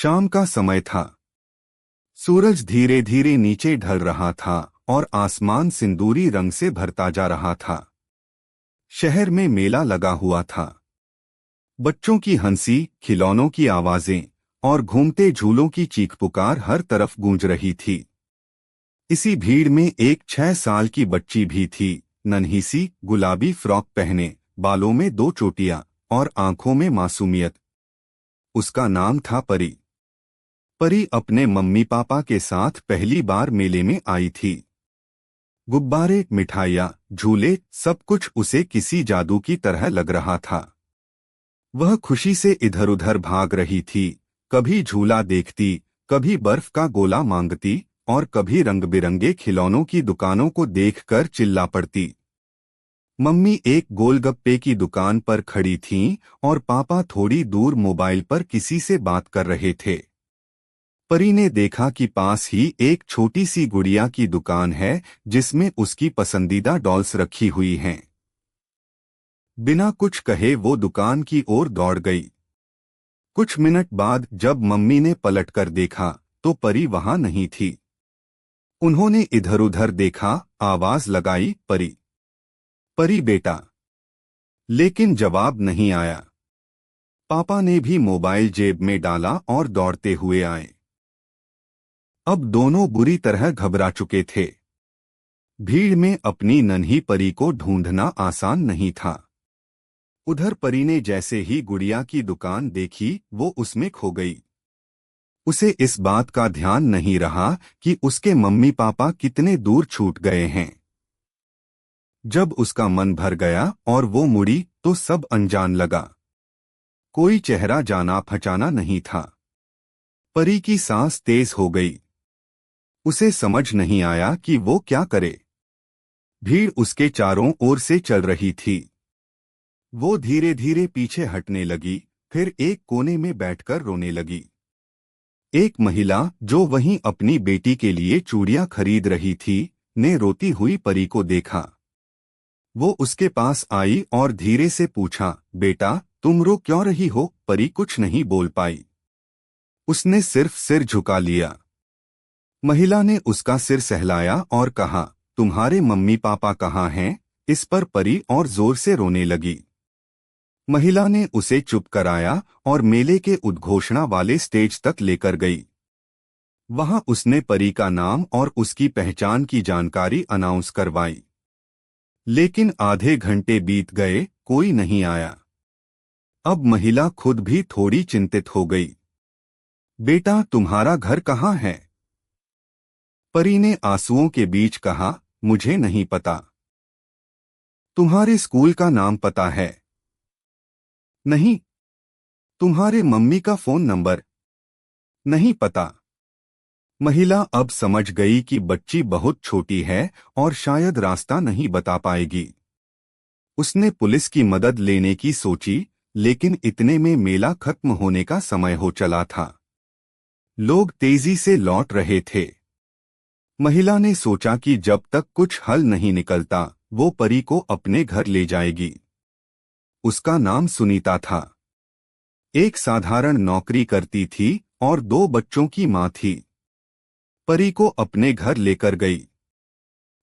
शाम का समय था। सूरज धीरे धीरे नीचे ढल रहा था और आसमान सिंदूरी रंग से भरता जा रहा था। शहर में मेला लगा हुआ था। बच्चों की हंसी, खिलौनों की आवाजें और घूमते झूलों की चीख पुकार हर तरफ गूंज रही थी। इसी भीड़ में एक 6 साल की बच्ची भी थी, नन्ही सी, गुलाबी फ्रॉक पहने, बालों में 2 चोटियां और आंखों में मासूमियत। उसका नाम था परी। परी अपने मम्मी पापा के साथ पहली बार मेले में आई थी। गुब्बारे, मिठाइयाँ, झूले, सब कुछ उसे किसी जादू की तरह लग रहा था। वह खुशी से इधर उधर भाग रही थी, कभी झूला देखती, कभी बर्फ का गोला मांगती और कभी रंग बिरंगे खिलौनों की दुकानों को देखकर चिल्ला पड़ती। मम्मी एक गोलगप्पे की दुकान पर खड़ी थीं और पापा थोड़ी दूर मोबाइल पर किसी से बात कर रहे थे। परी ने देखा कि पास ही एक छोटी सी गुड़िया की दुकान है जिसमें उसकी पसंदीदा डॉल्स रखी हुई हैं। बिना कुछ कहे वो दुकान की ओर दौड़ गई। कुछ मिनट बाद जब मम्मी ने पलटकर देखा तो परी वहां नहीं थी। उन्होंने इधर उधर देखा, आवाज लगाई, परी, परी बेटा, लेकिन जवाब नहीं आया। पापा ने भी मोबाइल जेब में डाला और दौड़ते हुए आए। अब दोनों बुरी तरह घबरा चुके थे। भीड़ में अपनी नन्ही परी को ढूंढना आसान नहीं था। उधर परी ने जैसे ही गुड़िया की दुकान देखी वो उसमें खो गई। उसे इस बात का ध्यान नहीं रहा कि उसके मम्मी पापा कितने दूर छूट गए हैं। जब उसका मन भर गया और वो मुड़ी तो सब अनजान लगा। कोई चेहरा जाना पहचाना नहीं था। परी की सांस तेज हो गई। उसे समझ नहीं आया कि वो क्या करे। भीड़ उसके चारों ओर से चल रही थी। वो धीरे धीरे पीछे हटने लगी, फिर एक कोने में बैठकर रोने लगी। एक महिला जो वहीं अपनी बेटी के लिए चूड़ियां खरीद रही थी, ने रोती हुई परी को देखा। वो उसके पास आई और धीरे से पूछा, बेटा तुम रो क्यों रही हो? परी कुछ नहीं बोल पाई। उसने सिर्फ सिर झुका लिया। महिला ने उसका सिर सहलाया और कहा, तुम्हारे मम्मी पापा कहाँ हैं? इस पर परी और जोर से रोने लगी। महिला ने उसे चुप कराया और मेले के उद्घोषणा वाले स्टेज तक लेकर गई। वहां उसने परी का नाम और उसकी पहचान की जानकारी अनाउंस करवाई। लेकिन आधे घंटे बीत गए, कोई नहीं आया। अब महिला खुद भी थोड़ी चिंतित हो गई। बेटा तुम्हारा घर कहाँ है? परी ने आंसुओं के बीच कहा, मुझे नहीं पता। तुम्हारे स्कूल का नाम पता है? नहीं। तुम्हारे मम्मी का फोन नंबर? नहीं पता। महिला अब समझ गई कि बच्ची बहुत छोटी है और शायद रास्ता नहीं बता पाएगी। उसने पुलिस की मदद लेने की सोची, लेकिन इतने में मेला खत्म होने का समय हो चला था। लोग तेजी से लौट रहे थे। महिला ने सोचा कि जब तक कुछ हल नहीं निकलता वो परी को अपने घर ले जाएगी। उसका नाम सुनीता था। एक साधारण नौकरी करती थी और 2 बच्चों की मां थी। परी को अपने घर लेकर गई।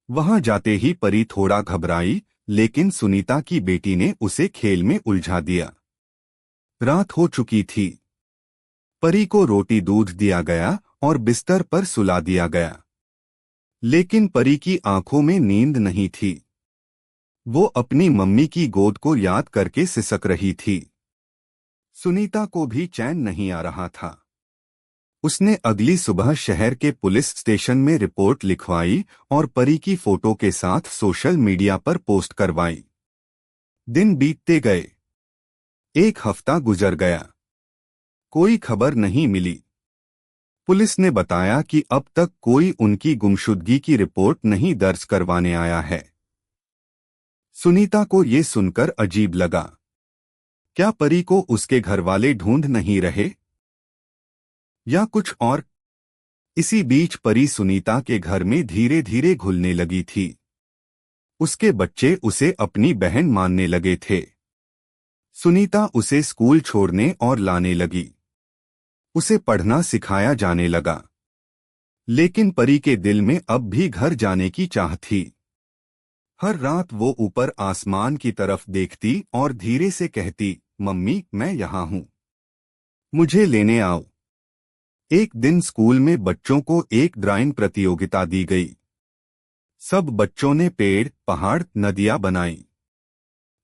वहां जाते ही परी थोड़ा घबराई, लेकिन सुनीता की बेटी ने उसे खेल में उलझा दिया। रात हो चुकी थी। परी को रोटी दूध दिया गया और बिस्तर पर सुला दिया गया। लेकिन परी की आंखों में नींद नहीं थी। वो अपनी मम्मी की गोद को याद करके सिसक रही थी। सुनीता को भी चैन नहीं आ रहा था। उसने अगली सुबह शहर के पुलिस स्टेशन में रिपोर्ट लिखवाई और परी की फोटो के साथ सोशल मीडिया पर पोस्ट करवाई। दिन बीतते गए। 1 हफ्ता गुजर गया। कोई खबर नहीं मिली। पुलिस ने बताया कि अब तक कोई उनकी गुमशुदगी की रिपोर्ट नहीं दर्ज करवाने आया है। सुनीता को ये सुनकर अजीब लगा। क्या परी को उसके घरवाले ढूंढ नहीं रहे या कुछ और? इसी बीच परी सुनीता के घर में धीरे धीरे घुलने लगी थी। उसके बच्चे उसे अपनी बहन मानने लगे थे। सुनीता उसे स्कूल छोड़ने और लाने लगी। उसे पढ़ना सिखाया जाने लगा। लेकिन परी के दिल में अब भी घर जाने की चाह थी। हर रात वो ऊपर आसमान की तरफ देखती और धीरे से कहती, मम्मी मैं यहाँ हूँ, मुझे लेने आओ। एक दिन स्कूल में बच्चों को एक ड्राइंग प्रतियोगिता दी गई। सब बच्चों ने पेड़, पहाड़, नदियां बनाई।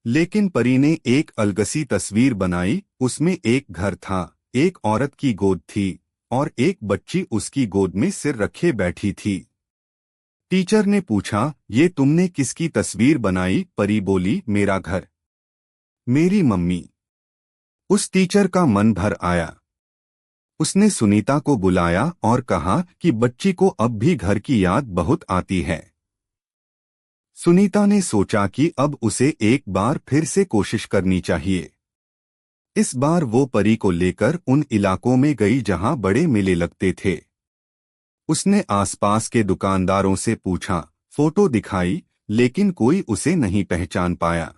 लेकिन परी ने एक अलगसी तस्वीर बनाई। उसमें एक घर था, एक औरत की गोद थी और एक बच्ची उसकी गोद में सिर रखे बैठी थी। टीचर ने पूछा, ये तुमने किसकी तस्वीर बनाई? परी बोली, मेरा घर, मेरी मम्मी। उस टीचर का मन भर आया। उसने सुनीता को बुलाया और कहा कि बच्ची को अब भी घर की याद बहुत आती है। सुनीता ने सोचा कि अब उसे एक बार फिर से कोशिश करनी चाहिए। इस बार वो परी को लेकर उन इलाकों में गई जहां बड़े मेले लगते थे। उसने आसपास के दुकानदारों से पूछा, फोटो दिखाई, लेकिन कोई उसे नहीं पहचान पाया।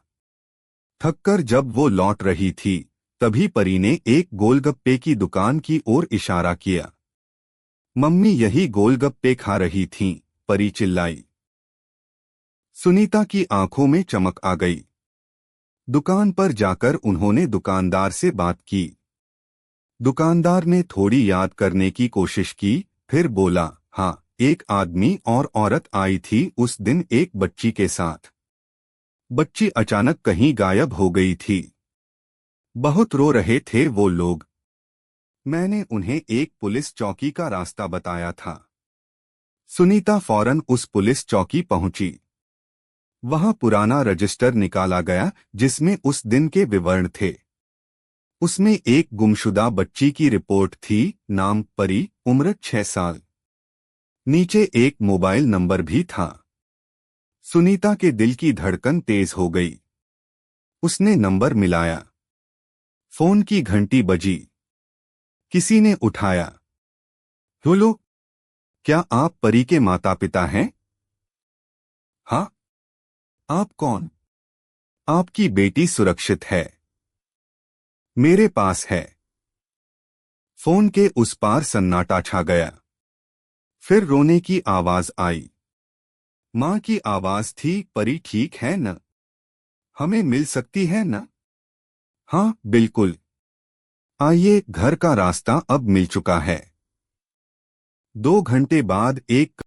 थककर जब वो लौट रही थी, तभी परी ने एक गोलगप्पे की दुकान की ओर इशारा किया। मम्मी यही गोलगप्पे खा रही थीं, परी चिल्लाई। सुनीता की आंखों में चमक आ गई। दुकान पर जाकर उन्होंने दुकानदार से बात की। दुकानदार ने थोड़ी याद करने की कोशिश की, फिर बोला, हाँ, एक आदमी और औरत आई थी उस दिन एक बच्ची के साथ। बच्ची अचानक कहीं गायब हो गई थी। बहुत रो रहे थे वो लोग। मैंने उन्हें एक पुलिस चौकी का रास्ता बताया था। सुनीता फौरन उस पुलिस चौकी पहुंची। वहां पुराना रजिस्टर निकाला गया जिसमें उस दिन के विवरण थे। उसमें एक गुमशुदा बच्ची की रिपोर्ट थी, नाम परी, उम्र 6 साल। नीचे एक मोबाइल नंबर भी था। सुनीता के दिल की धड़कन तेज हो गई। उसने नंबर मिलाया। फोन की घंटी बजी। किसी ने उठाया। हेलो, क्या आप परी के माता पिता हैं? हाँ। आप कौन? आपकी बेटी सुरक्षित है, मेरे पास है। फोन के उस पार सन्नाटा छा गया। फिर रोने की आवाज आई। मां की आवाज थी, परी ठीक है न? हमें मिल सकती है न? हाँ बिल्कुल। आइए, घर का रास्ता अब मिल चुका है। 2 घंटे बाद एक